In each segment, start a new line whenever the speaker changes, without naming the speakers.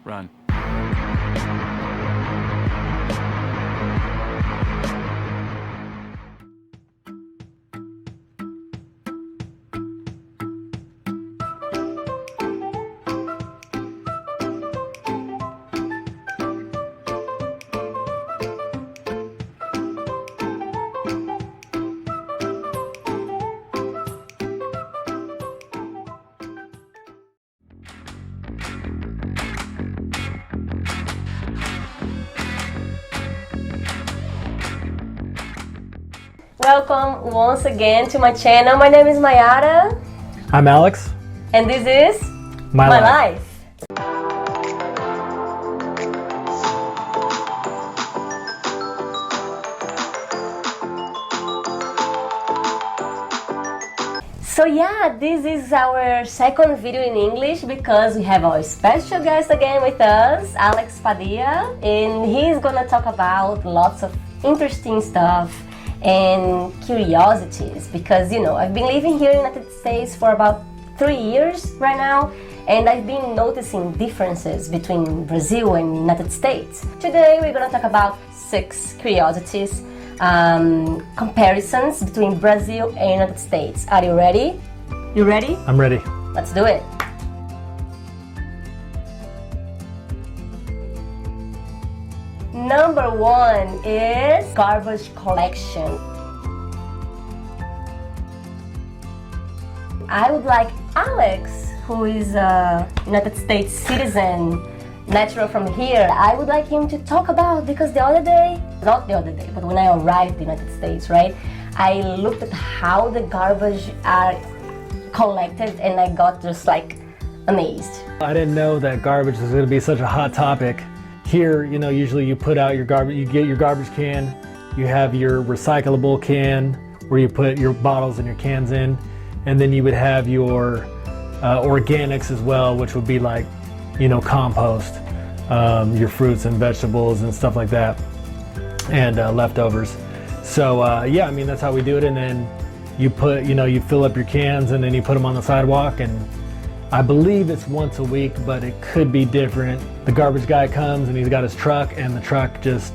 Run.
Welcome once again to my channel. My name is Mayara.
I'm Alex.
And this is
My Life.
So yeah, this is our second video in English because we have our special guest again with us, Alex Padilla, and he's gonna talk about lots of interesting stuff and curiosities because, you know, I've been living here in the United States for about 3 years right now, and I've been noticing differences between Brazil and United States. Today we're gonna talk about 6 curiosities, comparisons between Brazil and United States. Are you ready? You ready?
I'm ready.
Let's do it. Number 1 is garbage collection. I would like Alex, who is a United States citizen, natural from here, I would like him to talk about, because the other day, not the other day, but when I arrived in the United States, right, I looked at how the garbage are collected and I got just like amazed.
I didn't know that garbage was going to be such a hot topic. Here, you know, usually you put out your garbage, you get your garbage can, you have your recyclable can where you put your bottles and your cans in, and then you would have your organics as well, which would be like, you know, compost, your fruits and vegetables and stuff like that, and leftovers. So yeah, I mean, that's how we do it. And then you put, you know, you fill up your cans and then you put them on the sidewalk, and I believe it's once a week, but it could be different. The garbage guy comes and he's got his truck, and the truck just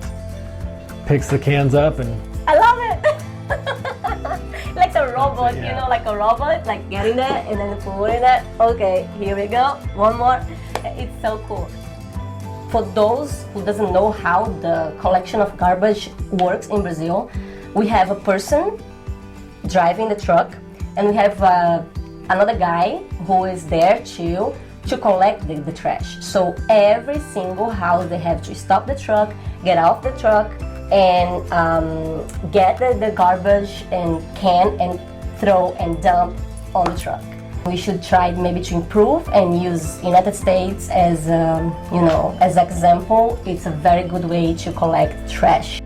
picks the cans up and...
I love it! Like a robot, yeah. You know, like a robot, like getting that and then putting that. Okay, here we go, one more. It's so cool. For those who doesn't know how the collection of garbage works in Brazil, we have a person driving the truck, and we have another guy who is there to collect the trash. So every single house they have to stop the truck, get off the truck, and get the garbage and can and throw and dump on the truck. We should try maybe to improve and use United States as you know, as example. It's a very good way to collect trash.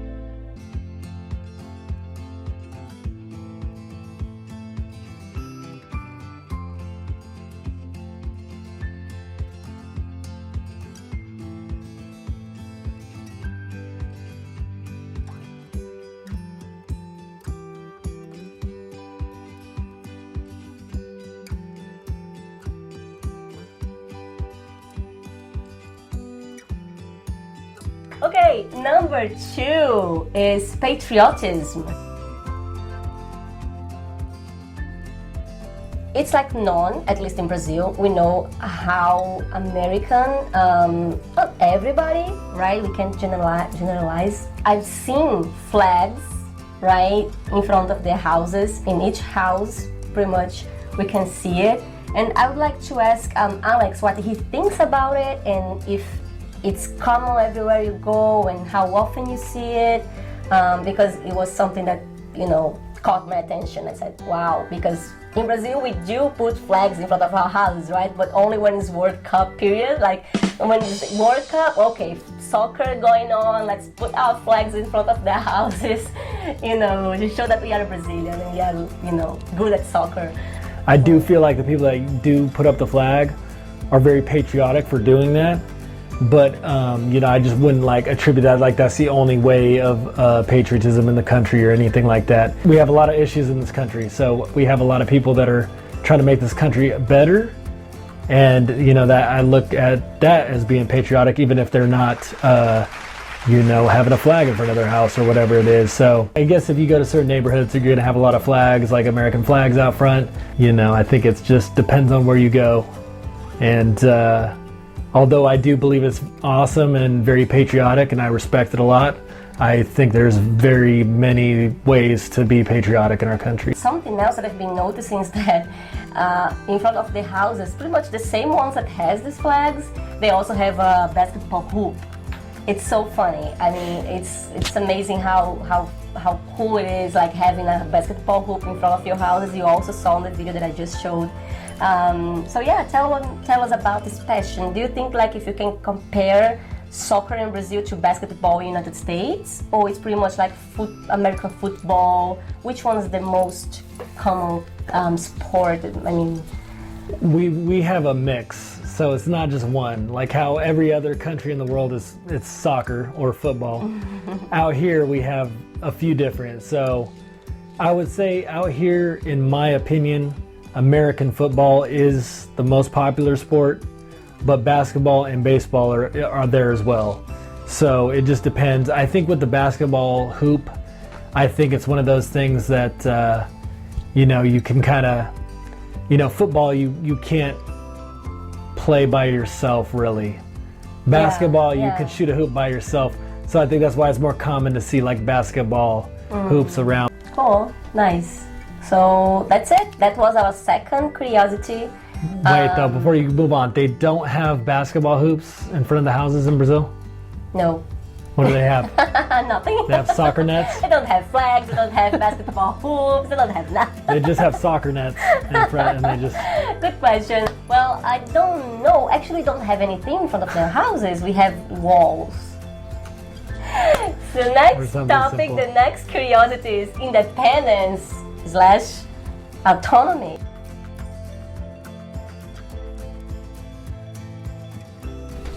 Okay, number 2 is patriotism. It's like known, at least in Brazil, we know how American, not everybody, right? We can't generalize. I've seen flags, right, in front of their houses. In each house, pretty much, we can see it. And I would like to ask Alex what he thinks about it, and if it's common everywhere you go and how often you see it, because it was something that, you know, caught my attention. I said, wow, because in Brazil we do put flags in front of our houses, right? But only when it's World Cup period, like when it's World Cup, okay, soccer going on, let's put our flags in front of their houses, you know, to show that we are Brazilian and we are, you know, good at soccer.
I do feel like the people that do put up the flag are very patriotic for doing that. But you know, I just wouldn't like attribute that like that's the only way of patriotism in the country or anything like that. We have a lot of issues in this country, so we have a lot of people that are trying to make this country better, And that I look at that as being patriotic, even if they're not having a flag in front of their house or whatever it is. So I guess if you go to certain neighborhoods, you're gonna have a lot of flags, like American flags out front. I think it just depends on where you go. And although I do believe it's awesome and very patriotic and I respect it a lot, I think there's very many ways to be patriotic in our country.
Something else that I've been noticing is that in front of the houses, pretty much the same ones that has these flags, they also have a basketball hoop. It's so funny. I mean, it's amazing how cool it is, like having a basketball hoop in front of your houses. You also saw in the video that I just showed. So yeah, tell us about this passion. Do you think like if you can compare soccer in Brazil to basketball in the United States, or it's pretty much like American football? Which one is the most common sport? I mean,
we have a mix, so it's not just one. Like how every other country in the world it's soccer or football. Out here we have a few different. So I would say out here, in my opinion, American football is the most popular sport, but basketball and baseball are there as well. So it just depends. I think with the basketball hoop, I think it's one of those things that you can kind of, football you can't play by yourself really. Basketball, you can shoot a hoop by yourself. So I think that's why it's more common to see like basketball hoops around.
Cool, nice. So that's it. That was our second curiosity.
Wait though, before you move on, they don't have basketball hoops in front of the houses in Brazil?
No.
What do they have?
Nothing.
They have soccer nets?
They don't have flags, they don't have basketball hoops, they don't have nothing.
They just have soccer nets in front and they just...
Good question. Well, I don't know. Actually, don't have anything in front of their houses. We have walls. The next topic, the next curiosity is independence / autonomy.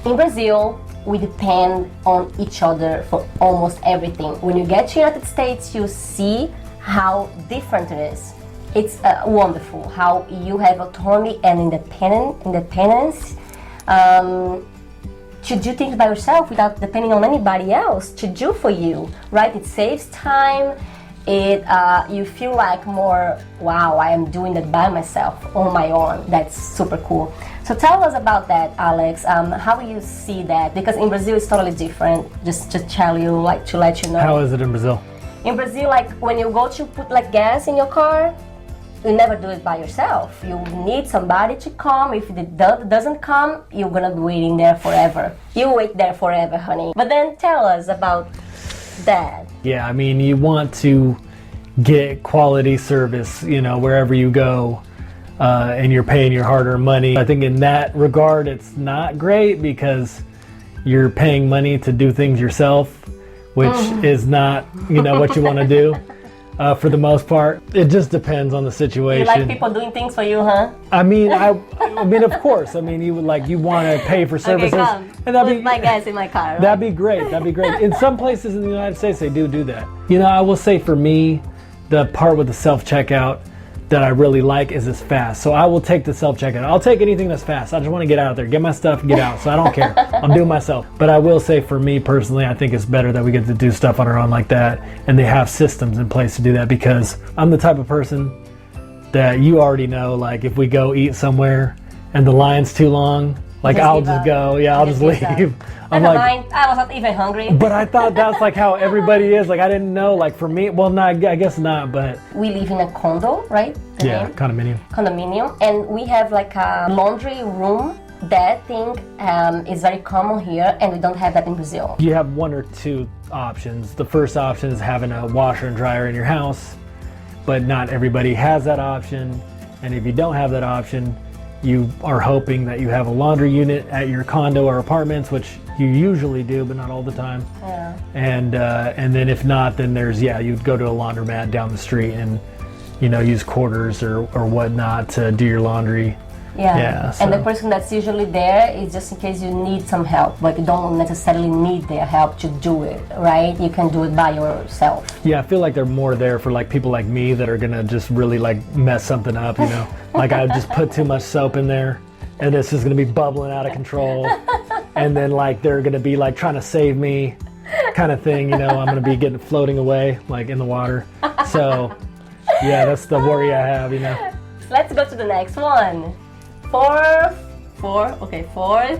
In Brazil, we depend on each other for almost everything. When you get to the United States, you see how different it is. It's wonderful how you have autonomy and independence to do things by yourself without depending on anybody else to do for you, right? It saves time. You feel like more, wow, I am doing that by myself, on my own. That's super cool. So tell us about that, Alex. How you see that? Because in Brazil it's totally different. Just to tell you, like to let you know.
How is it in Brazil?
In Brazil, like when you go to put like gas in your car, you never do it by yourself. You need somebody to come. If it doesn't come, you're gonna be waiting there forever. You wait there forever, honey. But then tell us about that.
Yeah, I mean, you want to get quality service, wherever you go, and you're paying your hard-earned money. I think in that regard, it's not great because you're paying money to do things yourself, which is not, what you want to do. For the most part, it just depends on the situation.
You like people doing things for you, huh?
I mean, of course. I mean, you want to pay for services.
Okay, come.
And
put my gas in my car. Right?
That'd be great. That'd be great. In some places in the United States, they do that. I will say for me, the part with the self-checkout that I really like is it's fast. So I will take the self-checkout. I'll take anything that's fast. I just want to get out there, get my stuff, and get out. So I don't care. I'm doing myself. But I will say for me personally, I think it's better that we get to do stuff on our own like that. And they have systems in place to do that, because I'm the type of person that you already know, like if we go eat somewhere and the line's too long, like I'll just go, I'll just leave.
I'm like, I was not even hungry.
But I thought that's like how everybody is. Like I didn't know, like for me, well, no, I guess not, but.
We live in a condo, right?
Condominium.
Condominium, and we have like a laundry room. That thing is very common here, and we don't have that in Brazil.
You have one or two options. The first option is having a washer and dryer in your house, but not everybody has that option. And if you don't have that option, you are hoping that you have a laundry unit at your condo or apartments, which you usually do, but not all the time.
Yeah.
And then if not, then there's, you'd go to a laundromat down the street and, use quarters or whatnot to do your laundry.
Yeah. So. And the person that's usually there is just in case you need some help, but you don't necessarily need their help to do it, right? You can do it by yourself.
Yeah, I feel like they're more there for like people like me that are gonna just really like mess something up, Like I just put too much soap in there and it's just gonna be bubbling out of control. And then like they're gonna be like trying to save me, kind of thing. You know, I'm gonna be getting floating away like in the water. So yeah, that's the worry I have. You know.
Let's go to the next one. Fourth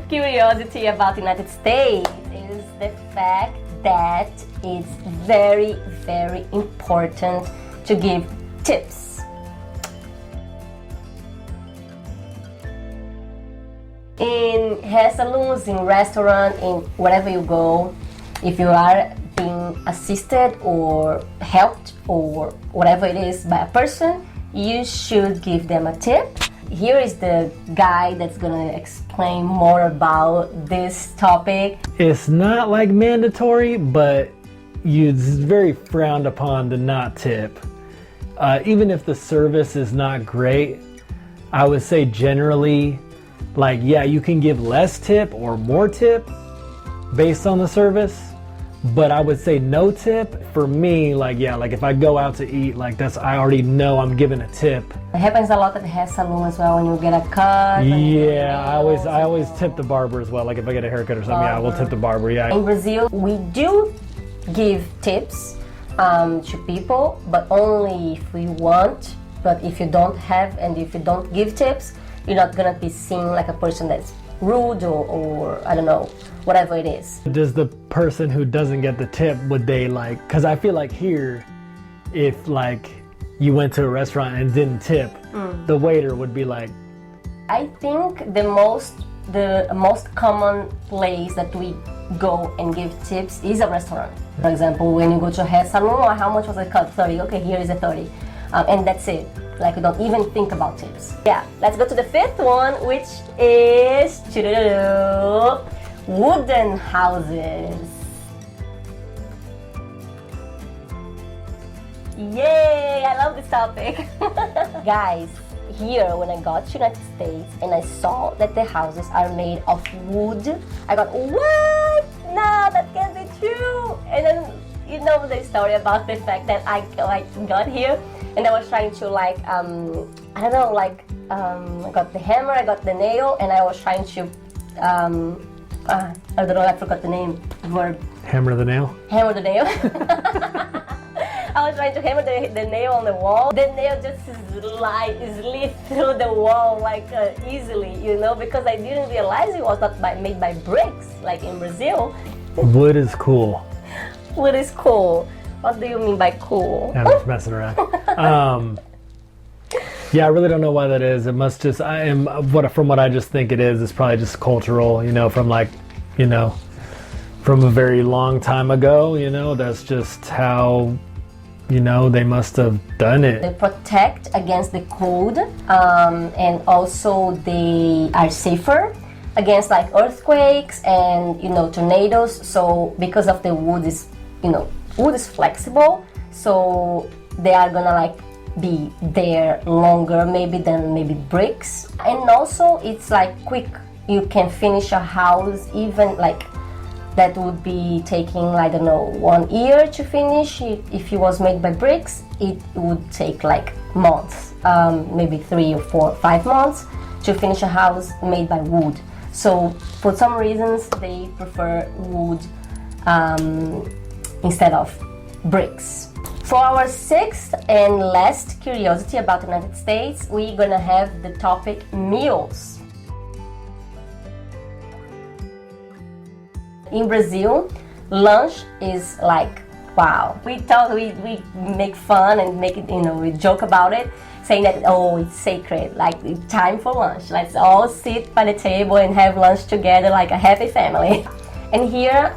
curiosity about the United States is the fact that it's very, very important to give tips. In hair salons, in restaurants, in wherever you go, if you are being assisted or helped or whatever it is by a person, you should give them a tip. Here is the guy that's gonna explain more about this topic.
It's not like mandatory, but it's very frowned upon to not tip. Even if the service is not great, I would say generally, like, yeah, you can give less tip or more tip based on the service. But I would say no tip for me, like, yeah, like if I go out to eat, like I already know I'm giving a tip.
It happens a lot at the hair salon as well when you get a cut.
Yeah, I always tip the barber as well. Like if I get a haircut or something, yeah, I will tip the barber, yeah.
In Brazil, we do give tips to people, but only if we want. But if you don't have and if you don't give tips, you're not gonna be seen like a person that's rude or I don't know, whatever it is.
Does the person who doesn't get the tip, would they like, because I feel like here, if like you went to a restaurant and didn't tip, the waiter would be like,
I think the most common place that we go and give tips is a restaurant. For example, when you go to a hair salon, or how much was the cut? 30. Okay, here is a 30. And that's it. Like we don't even think about tips. Yeah, let's go to the fifth one, which is wooden houses. Yay, I love this topic. Guys, here when I got to United States and I saw that the houses are made of wood, I got, what? No, that can't be true. And then you know the story about the fact that I got here and I was trying to I don't know, I got the hammer, I got the nail, and I was trying to I don't know, I forgot the name, verb.
Hammer the nail?
Hammer the nail. I was trying to hammer the nail on the wall. The nail just slid through the wall easily, you know, because I didn't realize it was not made by bricks like in Brazil.
Wood is cool.
Wood is cool. What do you mean by cool?
I'm just messing around. Yeah, I really don't know why that is. It must just, from what I just think it is, it's probably just cultural, you know, from from a very long time ago, you know, that's just how, you know, they must have done it.
They protect against the cold, and also they are safer against earthquakes and, you know, tornadoes. So because of the wood is, you know, wood is flexible, so they are gonna be there longer than bricks. And also it's quick. You can finish a house even that would be taking, I don't know, 1 year to finish. If it was made by bricks, it would take months, maybe 3 or 4 or 5 months to finish a house made by wood. So for some reasons they prefer wood instead of bricks. For our sixth and last curiosity about the United States, we're gonna have the topic meals. In Brazil, lunch is wow. We make fun and make it, you know, we joke about it, saying that, oh, it's sacred, it's time for lunch. Let's all sit by the table and have lunch together like a happy family. And here,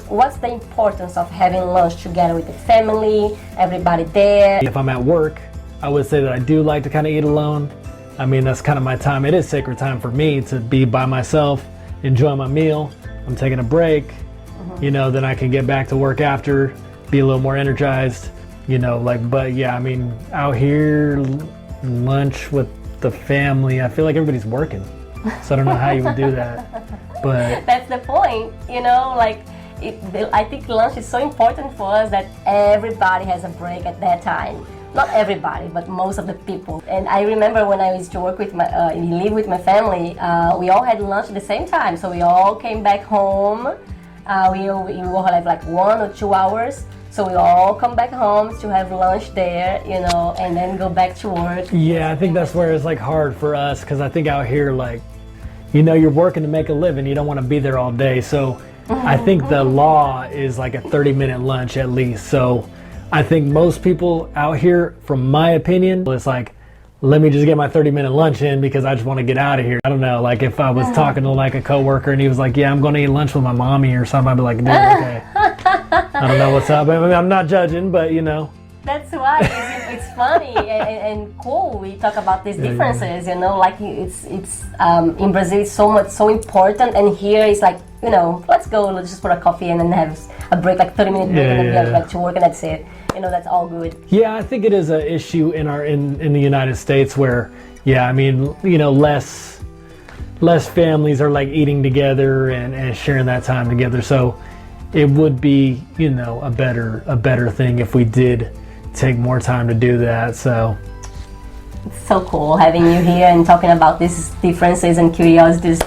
what's the importance of having lunch together with the family, everybody there?
If I'm at work, I would say that I do like to kind of eat alone. I mean, that's kind of my time. It is sacred time for me to be by myself, enjoy my meal. I'm taking a break, you know, then I can get back to work after, be a little more energized, you know, but yeah, I mean, out here, lunch with the family, I feel like everybody's working. So I don't know how you would do that. But
that's the point, you know, I think lunch is so important for us that everybody has a break at that time. not everybody, but most of the people. And I remember when I used to work with live with my family, we all had lunch at the same time. So we all came back home. We will have like 1 or 2 hours. So we all come back home to have lunch there, you know, and then go back to work.
Yeah, I think that's where it's like hard for us, because I think out here, like, you know, you're working to make a living. You don't want to be there all day. So I think the law is like a 30-minute lunch at least. So I think most people out here, from my opinion, it's like, let me just get my 30-minute lunch in because I just want to get out of here. I don't know, like if I was talking to like a coworker and he was like, yeah, I'm going to eat lunch with my mommy or something, I'd be like, dude, okay. I don't know what's up. I mean, I'm not judging, but you know.
That's why it's funny and cool. We talk about these differences, you know, like it's in Brazil it's so important, and here it's like, you know, let's go just for a coffee and then have a break, like 30-minute break, and then go back to work, and that's it. You know, that's all good.
Yeah, I think it is an issue in the United States where, yeah, I mean, you know, less families are like eating together and sharing that time together. So it would be, you know, a better thing if we did take more time to do that. So
it's so cool having you here and talking about these differences and curiosities.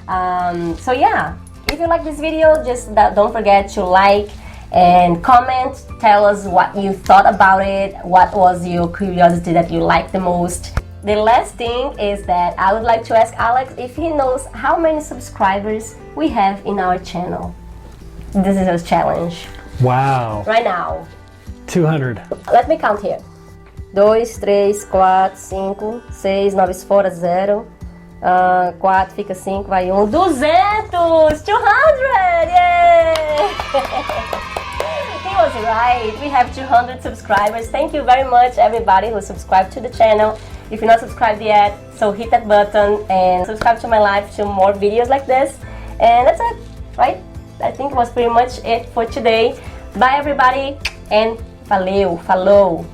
So yeah, if you like this video, just don't forget to like and comment. Tell us what you thought about it. What was your curiosity that you liked the most? The last thing is that I would like to ask Alex if he knows how many subscribers we have in our channel. This is a challenge.
Wow.
Right now.
200.
Let me count here. 2, 3, 4, 5, 6, 9 fora 0. 4 fica 5, vai 1. 200! 200! Yay! He was right. We have 200 subscribers. Thank you very much, everybody who subscribed to the channel. If you're not subscribed yet, so hit that button and subscribe to my live to more videos like this. And that's it, right? I think it was pretty much it for today. Bye, everybody, and valeu, falou!